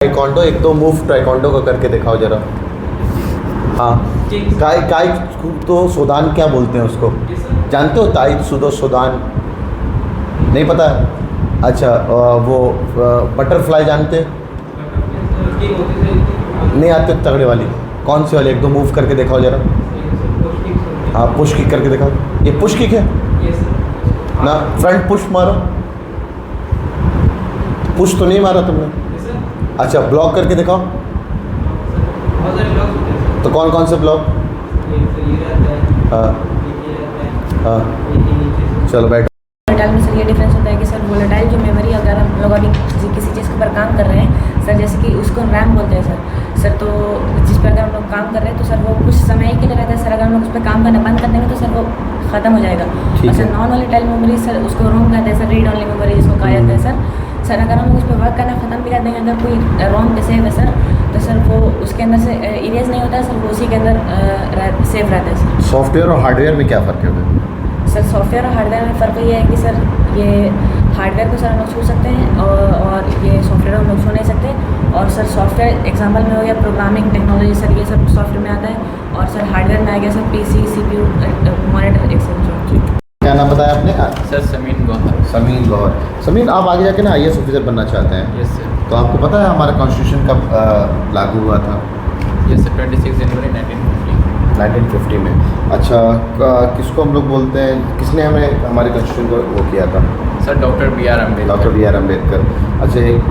Taekwondo एक दो move taekwondo का करके दिखाओ जरा। हाँ, काय तो सुदान क्या बोलते हैं उसको, जानते हो? ताई सुदो सुदान नहीं पता है? अच्छा, वो बटरफ्लाई जानते नहीं आते? तगड़े वाली कौन सी वाली, एक दो मूव करके दिखाओ जरा। हाँ, पुश किक करके दिखाओ। ये पुश किक है ना? फ्रंट पुश मारो। पुश तो नहीं मारा तुमने? अच्छा, ब्लॉक करके दिखाओ। तो कौन कौन से ब्लॉक? हाँ हाँ, चलो बैठ। वोलेटाइल में सर ये डिफरेंस होता है कि सर वोलेटाइल जो मेमोरी अगर हम लोग अभी किसी चीज़ के ऊपर काम कर रहे हैं सर, जैसे कि उसको रैम बोलते हैं सर तो जिस पर अगर हम लोग काम कर रहे हैं तो सर वो कुछ समय ही के लिए रहता है सर। अगर हम लोग उस पर काम करना बंद कर देंगे तो सर वो ख़त्म हो जाएगा। और sir non volatile memory sir उसको रोम कहते हैं सर, रीड ऑनली मेमोरी जिसको कहा जाता है सर अगर हम लोग उस पर वर्क करना ख़त्म भी कर देंगे, अगर कोई रोम पे सेव है सर तो सर वो उसके अंदर से इरेज नहीं होता है सर, वो उसी के अंदर सेव रहता है सर। सॉफ्टवेयर और हार्डवेयर में क्या फ़र्क है? सर सॉफ्टवेयर और हार्डवेयर में फ़र्क ये है कि सर ये हार्डवेयर को सर हम लोग छू सकते हैं और ये सॉफ्टवेयर हम लोग छू नहीं सकते। और सर सॉफ्टवेयर एग्जांपल में हो गया प्रोग्रामिंग टेक्नोलॉजी सर, ये सब सॉफ्टवेयर में आता है। और सर हार्डवेयर में आ गया sir PC, CPU, monitor, etcetera. क्या नाम बताया आपने? सर समीन गौहर। समीन गौहर। समीन, आप आगे जाके ना IAS ऑफिसर बनना चाहते हैं? Yes sir. तो आपको पता है हमारा कॉन्स्टिट्यूशन कब लागू हुआ था? यस सर, 26 जनवरी 1950 में। अच्छा, किसको हम लोग बोलते हैं, किसने हमें हमारे कॉन्स्टिट्यूशन को वो किया था? Sir doctor B.R. Ambedkar. Doctor B.R. Ambedkar. अच्छा, एक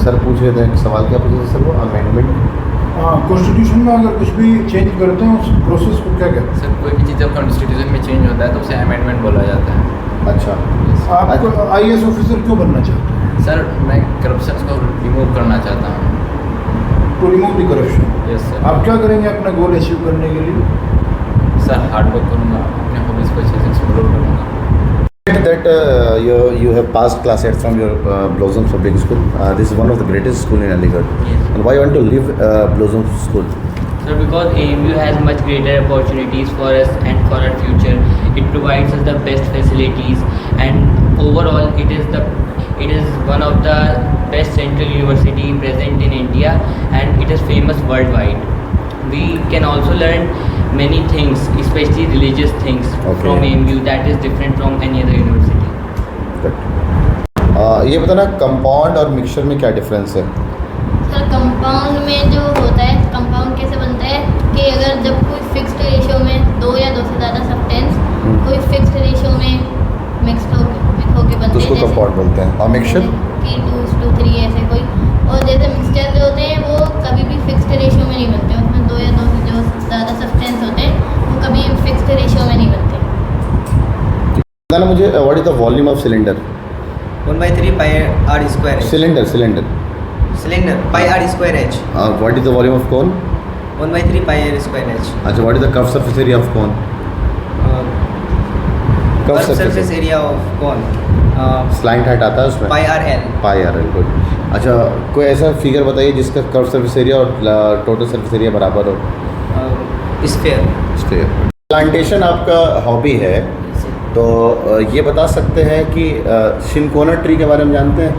सर पूछ रहे थे, एक सवाल क्या पूछे थे सर? वो अमेंडमेंट। हाँ, कॉन्स्टिट्यूशन में अगर कुछ भी चेंज करते हैं उस प्रोसेस को क्या कहते हैं? सर कोई भी चीज़ जब कॉन्स्टिट्यूशन में चेंज होता है तो उसे अमेंडमेंट बोला जाता है। अच्छा, आप IAS ऑफिसर क्यों बनना चाहते हैं? सर मैं करप्शन को रिमूव करना चाहता हूँ। To remove the corruption. Yes sir. आप क्या करेंगे अपना गोल अचीव करने के लिए? सर हार्ड वर्क करूँगा, अपने हॉबीज़ को अच्छे से एक्सप्लोर करूँगा। that you have passed class 8 from your Blossoms Public School. This is one of the greatest school in Aligarh. Yes. And why you want to leave Blossoms School? So because AMU has much greater opportunities for us and for our future. It provides us the best facilities, and overall it is one of the best central university present in India, and it is famous worldwide. We can also learn many things, especially religious things, from AMU that is different from any other university. ये बताना, compound और mixture में क्या difference है? Sir compound में जो होता है, कंपाउंड कैसे बनता है कि अगर जब कोई फिक्स्ड रेशियो में दो या दो से ज़्यादा सब्सटेंस कोई फिक्स्ड रेशियो में मिक्स होके बनते हैं, उसको कंपाउंड बोलते हैं। और मिक्सचर कि 2:3 ऐसे कोई। और जैसे मिक्सचर जो होते हैं वो कभी भी फिक्स्ड रेशियो में नहीं बनते, उसमें दो या दो से जो ज़्यादा सब्सटेंस होते हैं वो कभी फिक्स्ड रेशियो में नहीं बनते। बताना मुझे, what is the volume of cylinder? 1/3 pi r square h. Cylinder Cylinder pi r square h. What is the volume of cone? 1/3 pi r square h. अच्छा, what is the curve surface area of cone? Curved surface area of cone. Slant height आता है उसमें? pi r l. pi r l, good. अच्छा, कोई ऐसा figure बताइए जिसका curve surface area और टोटल सरफेस एरिया बराबर हो? Sphere. प्लांटेशन आपका हॉबी है, तो ये बता सकते हैं कि चिनकोना ट्री के बारे में जानते हैं?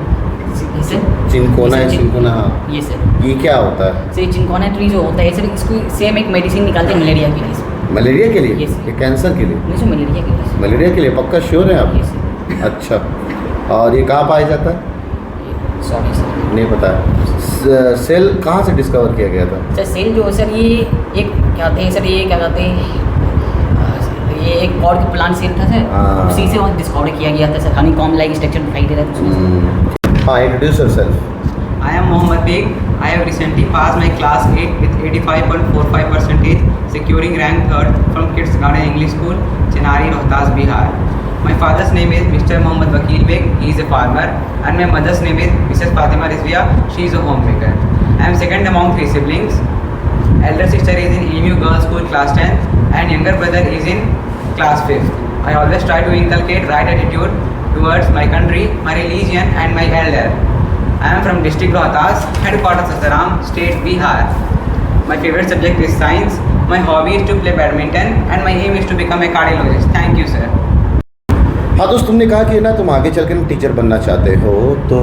चिनकोना, हाँ, ये सर ये क्या होता है? सर चिनकोना ट्री जो होता है सर, इसको सेम एक मेडिसिन निकालते हैं मलेरिया के लिए। मलेरिया के लिए? Yes. ये कैंसर के लिए? नहीं सर, मलेरिया के लिए। मलेरिया के लिए पक्का श्योर हैं आप? Yes. अच्छा, और ये कहाँ पाया जाता है? सॉरी सर, नहीं पता। सेल कहाँ से डिस्कवर किया गया था? सर सेल जो है सर ये एक क्या कहते हैं सर, ये क्या कहते हैं, ये एक पॉड के प्लांट सेल था सर, उसी से वहाँ डिस्कवर किया गया था sir. Honey com like structure दिखाई दे रहा है उसमें। हाँ, introduce yourself. I am Mohammad Beg. I have recently passed my class 8 with 85.45%, securing rank 3rd from Kids Garden English School, Chenari, Rohtas, Bihar. My father's name is Mr. Mohammad Vakil Beg. He is a farmer, and my mother's name is Mrs. Fatima Rizvia. She is a homemaker. I am second among 3 siblings. Elder sister is in EMU Girls School class 10th, and younger brother is in class 5th. I always try to inculcate right attitude towards my country, my religion, and my elder. I am from district Rohtas, headquarters Sasaram, state Bihar. My favorite subject is science. My hobby is to play badminton, and my aim is to become a cardiologist. Thank you, sir. हाँ दोस्त, तुमने कहा कि ना तुम आगे चल कर टीचर बनना चाहते हो, तो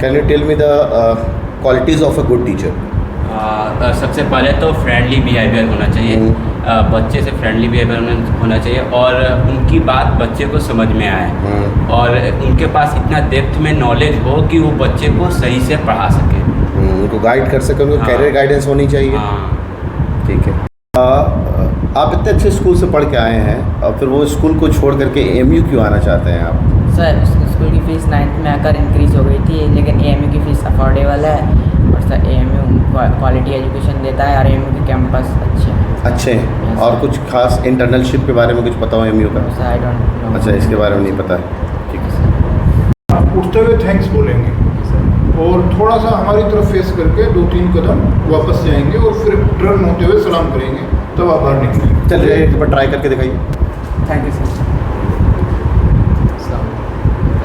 can you tell me the qualities of a good teacher? सबसे पहले तो फ्रेंडली बिहेवियर होना चाहिए, बच्चे से फ्रेंडली बिहेवियर होना चाहिए और उनकी बात बच्चे को समझ में आए और उनके पास इतना डेप्थ में नॉलेज हो कि वो बच्चे को सही से पढ़ा सके, उनको गाइड कर सके, उनको कैरियर गाइडेंस होनी चाहिए। हाँ। ठीक है। आप इतने अच्छे स्कूल से पढ़ के आए हैं और फिर वो स्कूल को छोड़ करके AMU क्यों आना चाहते हैं आप? सर स्कूल की फ़ीस 9th में आकर इंक्रीज़ हो गई थी, लेकिन AMU की फ़ीस अफोर्डेबल है और सर AMU क्वालिटी एजुकेशन देता है और AMU के कैंपस अच्छे हैं। और कुछ खास इंटर्नशिप के बारे में कुछ पता हो AMU का? Sir I don't know. अच्छा, इसके बारे में नहीं पता है। ठीक है सर। आप उठते हुए थैंक्स बोलेंगे और थोड़ा सा हमारी तरफ फेस करके 2-3 कदम वापस जाएंगे और फिर टर्न होते हुए सलाम करेंगे, तब आप बाहर निकलेंगे। चलिए एक बार ट्राई करके दिखाइए। Thank you sir.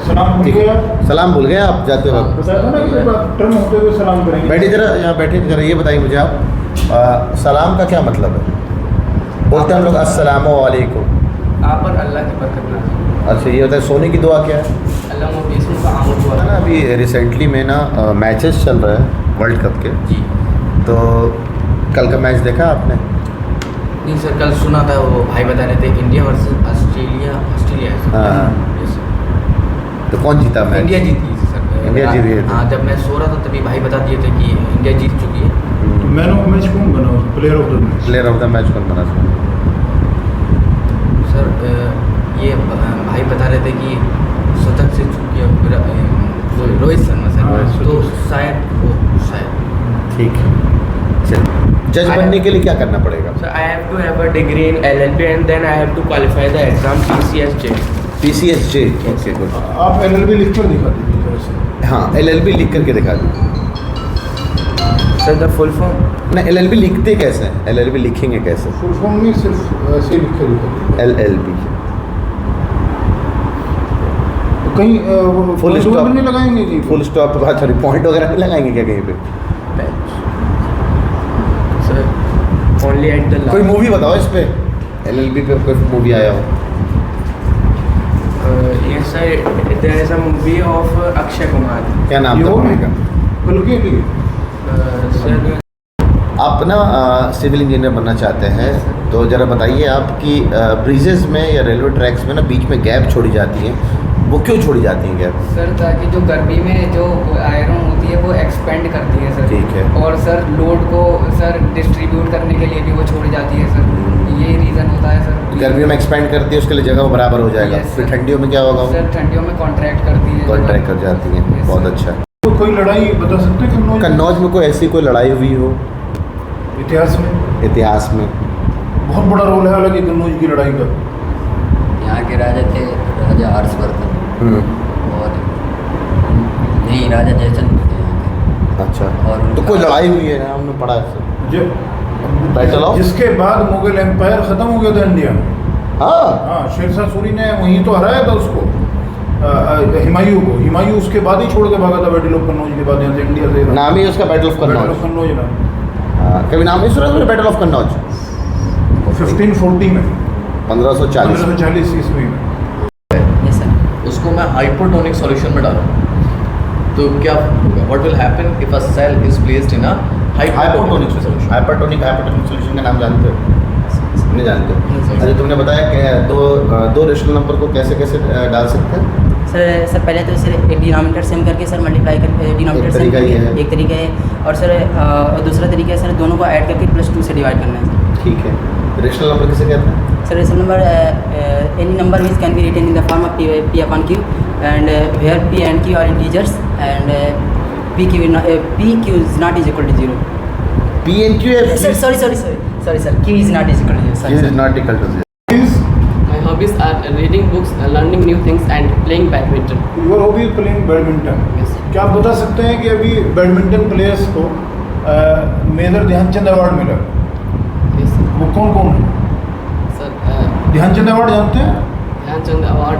सलाम भूल ठीक गए है, आप? सलाम भूल गए आप जाते वक्त? बताया था ना कि एक बार टर्न होते हुए सलाम करेंगे। बैठिए जरा, यहाँ बैठिए जरा, ये बताइए मुझे आप सलाम का क्या मतलब है? बोलते हैं हम लोग अस्सलामु अलैकुम। आप पर अल्लाह की बरकत ना। अच्छा, ये बताए सोने की दुआ क्या है? अल्लाह मुबीसों का आमद हुआ ना अभी रिसेंटली में ना मैचेस चल रहे हैं वर्ल्ड कप के, जी। तो कल का मैच देखा आपने? नहीं सर, कल सुना था वो भाई बता रहे थे इंडिया वर्सेस ऑस्ट्रेलिया है सर। हाँ। Yes, sir। तो कौन जीता मैच? इंडिया जीती थी सर। इंडिया जीत गई थी। हाँ, जब मैं सो रहा था तभी भाई बता दिए थे कि इंडिया जीत चुकी है। मैन ऑफ मैच कौन बना? Player of the match? Player of the match कौन बना? सर ये भाई बता रहे थे कि शतक से चूक गया रोहित शर्मा हाँ, सर, तो शतक। शायद ठीक है। चलिए, जज बनने के लिए क्या करना पड़ेगा? So I have to have a degree in LLB and then I have to qualify the exam PCSJ. PCSJ, okay good. आप LLB लिख कर दिखा दीजिए जरा से। हाँ, LLB लिख करके दिखा दीजिए। Sir, the full form? ना LLB लिखते कैसे हैं? LLB लिखेंगे कैसे? फुल फॉर्म में सिर्फ ऐसे लिख कर दिखा दीजिए। LLB तो कहीं फुल point स्टॉप वगैरह नहीं लगाएंगे कि? फुल स्टॉप के बाद सॉरी पॉइंट वगैरह नहीं लगाएंगे क्या कहीं पे? Sir, only at the कोई last. मूवी बताओ इस पे, LLB पे कोई मूवी आया हो? Yes sir, there is a movie of Akshay Kumar. क्या नाम था यो मूवी का? बल्कि भी Sir, आप ना सिविल इंजीनियर बनना चाहते हैं, तो ज़रा बताइए आपकी ब्रिजेज़ में या रेलवे ट्रैक्स में ना बीच में गैप छोड़ी जाती है, वो क्यों छोड़ी जाती हैं गैप? सर ताकि जो गर्मी में जो आयरन होती है वो एक्सपेंड करती है सर। ठीक है। और सर लोड को सर डिस्ट्रीब्यूट करने के लिए भी वो छोड़ी जाती है सर, ये रीज़न होता है सर। गर्मियों में एक्सपेंड करती है, उसके लिए जगह वो बराबर हो जाएगा। Yes, फिर sir। ठंडियों में क्या होगा? सर ठंडियों में कॉन्ट्रैक्ट करती है। कॉन्ट्रैक्ट कर जाती हैं। Yes, बहुत sir। अच्छा। तो कोई लड़ाई बता सकते हैं कन्नौज? कन्नौज में कोई ऐसी कोई लड़ाई हुई हो इतिहास में? इतिहास में? बहुत बड़ा रोल है हालांकि कन्नौज की लड़ाई का। यहाँ के राजा थे राजा हर्षवर्धन और नहीं राजा जयचंद्र थे यहाँ के। अच्छा, और तो उनका- कोई लड़ाई हुई है ना, हमने पढ़ा है बैटल ऑफ? जिसके बाद मुगल एम्पायर खत्म हो गया था इंडिया में। हाँ, हाँ, शेरशाह सूरी ने वहीं तो हराया था उसको, हुमायूं को। हुमायूं उसके बाद ही छोड़ के भागा था बैटल ऑफ कन्नौज के बाद यहाँ से इंडिया से। नाम ही उसका battle of battle Kannauj. Of Kannauj ना हाँ, कभी नाम नहीं सुना तुमने बैटल ऑफ कन्नौज? 1540 में, 1540 में। 1540 ईस्वी में। Yes sir. उसको मैं हाइपोटोनिक सॉल्यूशन में डालूँ तो क्या होगा? What will happen if a cell is placed in a hypotonic solution? Hypertonic solution का नाम जानते हो? नहीं जानते हो? अरे तुमने बताया कि दो रेशनल नंबर को कैसे कैसे डाल सकते हैं? सर पहले तो सर एक डिनोमिनेटर सेम करके सर मल्टीप्लाई करके डिनोमिनेटर सेम तरीका ये है। एक तरीका है, और सर दूसरा तरीका है सर दोनों को ऐड करके +2 से डिवाइड करना है। ठीक है। रेशनल नंबर किसे कहते हैं? Sir rational number any number which can be written in the form of p upon q and where p and q are integers and pq is not is equal to 0. P and Q है? Sir, sorry sir, q is not is equal to 0. Q is not equal to 0. my hobbies are reading books, learning new things and playing badminton. Your hobby is playing badminton. Yes. क्या आप बता सकते हैं कि अभी badminton players को major Dhyanchand award मिला, Yes sir. वो कौन कौन है? Sir, ध्यानचंद अवार्ड जानते हैं? Dhyanchand Award.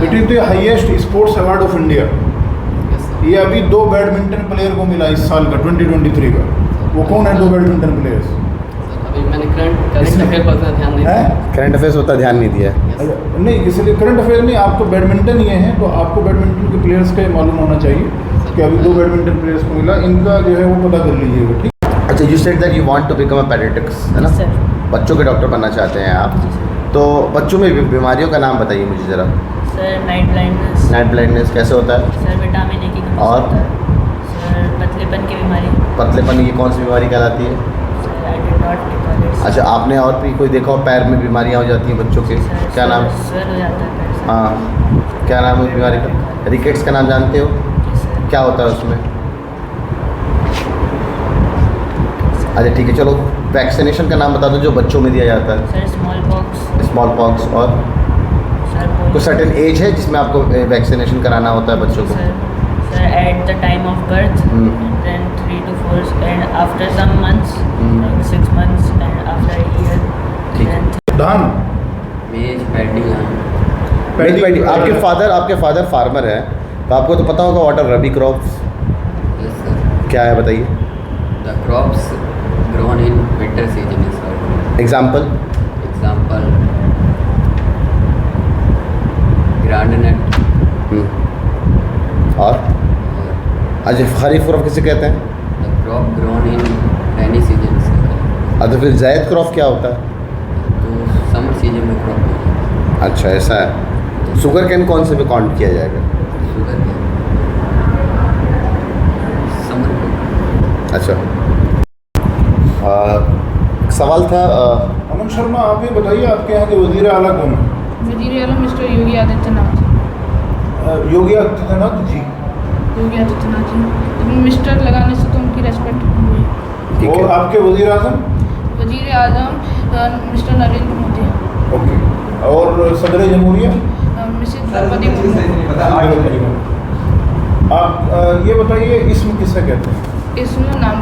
It is the highest sports award of India. Yes sir. ये अभी 2 बैडमिंटन प्लेयर को मिला इस साल का 2023 का। वो कौन है 2 बैडमिंटन प्लेयर्स? Sir, अभी मैंने करंट अफेयर पर उतना ध्यान नहीं दिया। हैं? करंट अफेयर्स होता ध्यान नहीं दिया। Yes. नहीं, इसलिए करंट अफेयर नहीं, आपको बैडमिंटन ये है तो आपको बैडमिंटन के प्लेयर्स का ये मालूम होना चाहिए। Sir, कि अभी 2 बैडमिंटन प्लेयर्स को मिला, इनका जो है वो पता कर लीजिएगा, ठीक। अच्छा, you said that you want to become a pediatrics, है ना? बच्चों के डॉक्टर बनना चाहते हैं आप। तो बच्चों में बीमारियों का नाम बताइए मुझे ज़रा। Sir night blindness. Night blindness कैसे होता है? सर विटामिन ए की कमी से और? होता है। सर पतलेपन की बीमारी। पतलेपन, ये कौन सी बीमारी कहलाती है? Sir I did not recall it. अच्छा, आपने और भी कोई देखा हो पैर में बीमारियाँ हो जाती हैं बच्चों के? क्या नाम? सर हो जाता है पैर से। हाँ, क्या नाम है उस बीमारी का? रिकेट्स का नाम जानते हो? क्या होता है उसमें? अच्छा ठीक है, चलो वैक्सीनेशन का नाम बता दो जो बच्चों में दिया जाता है। Sir small pox. Small pox. और कुछ सर्टेन एज है जिसमें आपको वैक्सीनेशन कराना होता है बच्चों को? Sir at the time of birth, then 3 to 4 and after some months, 6 months and after a year. ठीक है। धान मेज पैडी। आपके फादर फार्मर है, तो आपको तो पता होगा what are rabi crops? Yes sir. क्या है बताइए? The crops grown in winter season is sir. Example? Example groundnut. और अच्छा, खरीफ क्रॉप किसे कहते हैं? The crop grown in rainy season sir. अच्छा, फिर जायद क्रॉप क्या होता है? तो समर सीजन में क्रॉप। अच्छा ऐसा है। शुगर कैन कौन से में काउंट किया जाएगा? शुगर केन समर को। अच्छा, सवाल था अमन शर्मा, आप ये बताइए आपके यहाँ के वज़ीर आला कौन है? वज़ीर आला मिस्टर योगी आदित्यनाथ। योगी आदित्यनाथ जी। योगी आदित्यनाथ जी, मिस्टर लगाने से तो उनकी रेस्पेक्ट हुई। और आपके वज़ीर आज़म? वज़ीर आज़म मिस्टर नरेंद्र मोदी। ओके। और सदर जमहूरिया? मिसेस द्रौपदी मुर्मू। आप ये बताइए इसम किसे कहते हैं? इसमें नाम